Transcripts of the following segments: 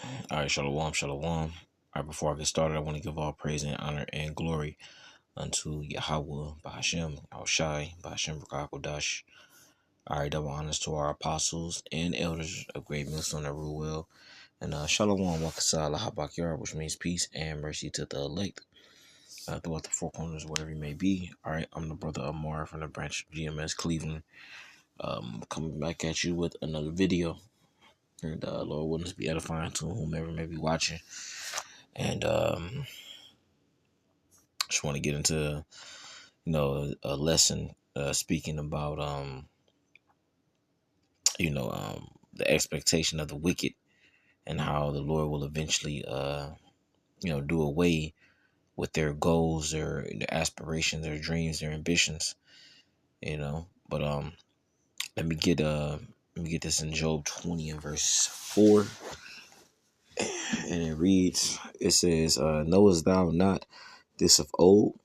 All right, shalom, shalom. All right, before I get started, I want to give all praise and honor and glory unto Yahweh, Bahashem, Al-Shai, Bahashem, Rakakodash. All right, double honors to our apostles and elders of Great Millstone that rule well. And shalom, wakasah, lahabakyar, which means peace and mercy to the elect throughout the four corners, wherever you may be. All right, I'm the brother Amar from the branch of GMS Cleveland, coming back at you with another video. And Lord willing, to be edifying to whomever may be watching. And just want to get into a lesson speaking about the expectation of the wicked and how the Lord will eventually do away with their goals, their aspirations, their dreams, their ambitions. But let me get this in Job 20 and verse 4. And it reads, it says, knowest thou not this of old,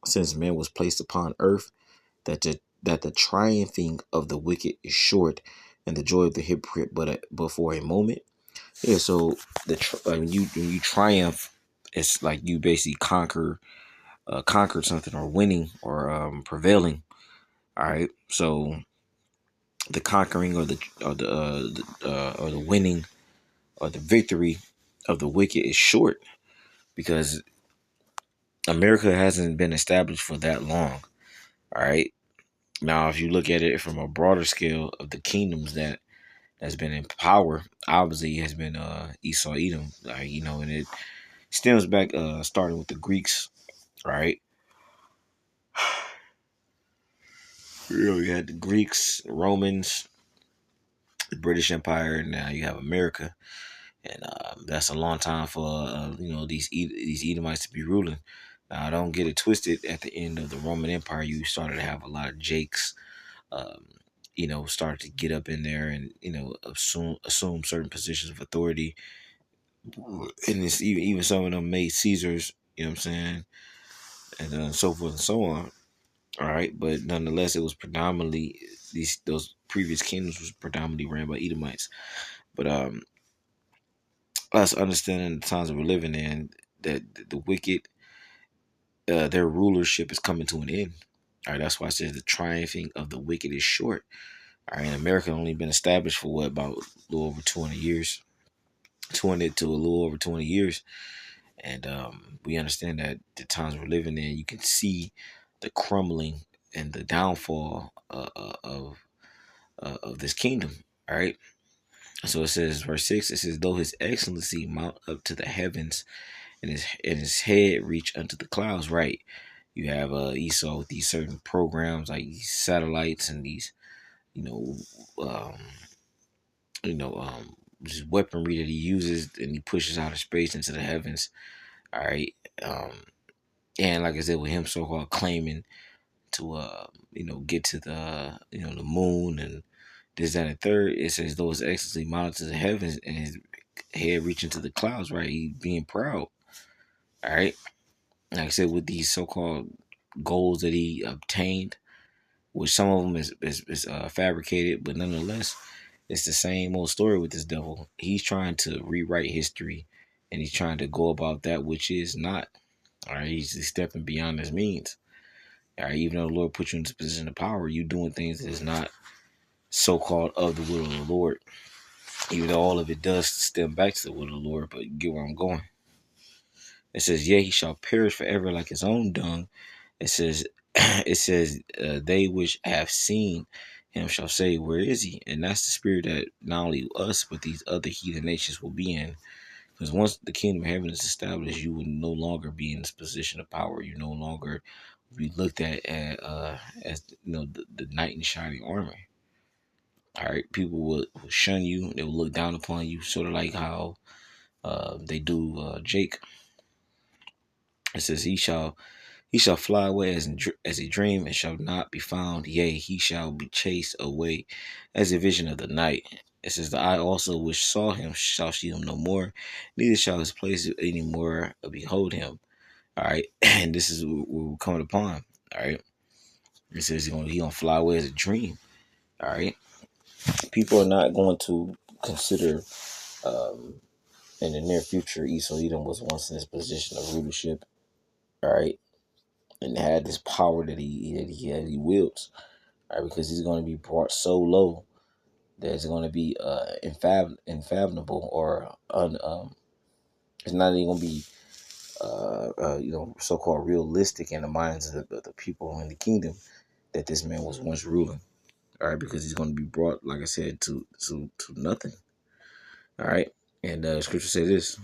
since man was placed upon earth, that the triumphing of the wicked is short, and the joy of the hypocrite but for a moment. Yeah, so when you triumph, it's like you basically conquered something, or winning, or prevailing. All right, so the conquering or the winning or the victory of the wicked is short, because America hasn't been established for that long. All right. Now, if you look at it from a broader scale of the kingdoms that's been in power, obviously has been Esau, Edom, and it stems back, starting with the Greeks, right? You had the Greeks, Romans, the British Empire, and now you have America, and that's a long time for these Edomites to be ruling. Now, don't get it twisted. At the end of the Roman Empire, you started to have a lot of Jakes, um, started to get up in there and assume certain positions of authority, and it's even some of them made Caesars. You know what I'm saying, and so forth and so on. All right, but nonetheless, it was predominantly those previous kingdoms was predominantly ran by Edomites. But us understanding the times that we're living in, that the wicked, their rulership is coming to an end. All right, that's why I said the triumphing of the wicked is short. All right, America only been established for about a little over 200 years, 200 to a little over 20 years, and we understand that the times we're living in, you can see the crumbling and the downfall of this kingdom. All right. So it says, verse 6, it says, though his excellency mount up to the heavens, and his head reach unto the clouds. Right. You have Esau with these certain programs like these satellites and these, you know, um, just weaponry that he uses, and he pushes out of space into the heavens. All right. Um, and like I said, with him so-called claiming to get to the moon and this, that, and third, it says those excellency mounted to the heavens and his head reaching to the clouds, right? He being proud. All right. Like I said, with these so-called goals that he obtained, which some of them is fabricated, but nonetheless, it's the same old story with this devil. He's trying to rewrite history, and he's trying to go about that which is not. All right, he's stepping beyond his means. All right, even though the Lord put you in this position of power, you doing things that is not so-called of the will of the Lord. Even though all of it does stem back to the will of the Lord, but you get where I'm going. It says, "Yea, he shall perish forever like his own dung." It says, they which have seen him shall say, where is he? And that's the spirit that not only us, but these other heathen nations will be in. Because once the kingdom of heaven is established, you will no longer be in this position of power. You no longer be looked at as the knight in shining armor. All right, people will shun you. They will look down upon you, sort of like how they do Jake. It says, He shall fly away as a dream, and shall not be found. Yea, he shall be chased away as a vision of the night. It says, the eye also which saw him shall see him no more, neither shall his place any more behold him. All right, and this is what we're coming upon. All right, it says he gonna fly away as a dream. All right, people are not going to consider um, in the near future, Esau Edom was once in this position of rulership, all right, and had this power that he wields, all right, because he's going to be brought so low that it's going to be unfathomable or it's not even going to be so-called realistic in the minds of the people in the kingdom that this man was once ruling. All right, because he's going to be brought, like I said, to nothing. All right, and Scripture says this: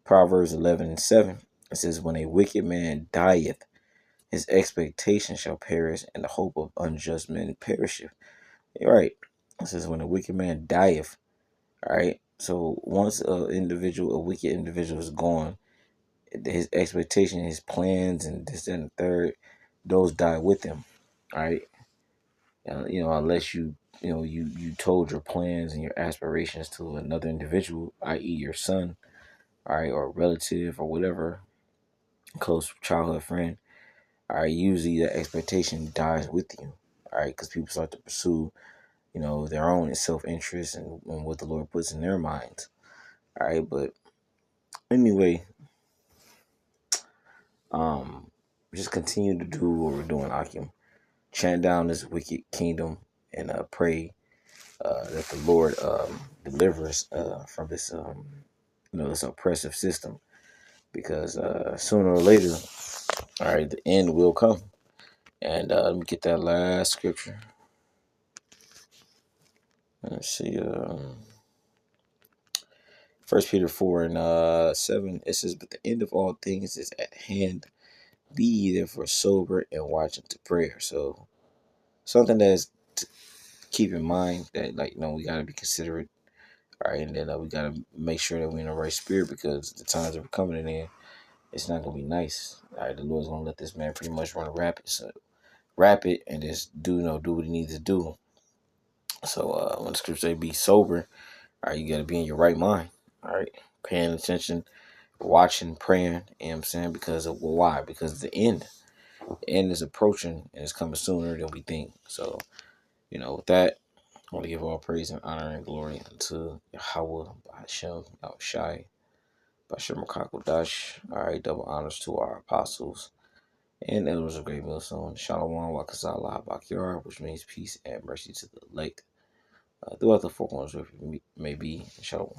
Proverbs 11:7. It says, "When a wicked man dieth, his expectation shall perish, and the hope of unjust men perisheth." You're right. It says, "When a wicked man dieth." All right. So once a wicked individual is gone, his expectation, his plans, and this and the third, those die with him. All right. Unless you told your plans and your aspirations to another individual, i.e., your son, all right, or a relative or whatever, close childhood friend. All right. Usually, the expectation dies with you. All right, because people start to pursue, their own self interest and what the Lord puts in their minds. All right, but anyway, um, just continue to do what we're doing, Akim. Chant down this wicked kingdom and pray that the Lord deliver us from this, this oppressive system. Because sooner or later, all right, the end will come. And let me get that last scripture. Let's see. 1 Peter 4:7. It says, "But the end of all things is at hand. Be ye therefore sober and watch unto prayer." So something that's to keep in mind that, like, we gotta be considerate. All right, and then we gotta make sure that we're in the right spirit, because the times that we're coming in, it's not gonna be nice. All right, the Lord's gonna let this man pretty much run rapid, and just do what he needs to do. So when the scripture say be sober, all right, you gotta be in your right mind. All right, paying attention, watching, praying. You know what I'm saying? Because of why? Because the end is approaching, and it's coming sooner than we think. So with that, I want to give all praise and honor and glory unto Yahweh, Hashem, Yahushai, Bashir Makakodash. All right, double honors to our apostles and elders of Great Millstone. Shalom, Wakazala, Bakyar, which means peace and mercy to the elect throughout the four corners where it may be. Shalom.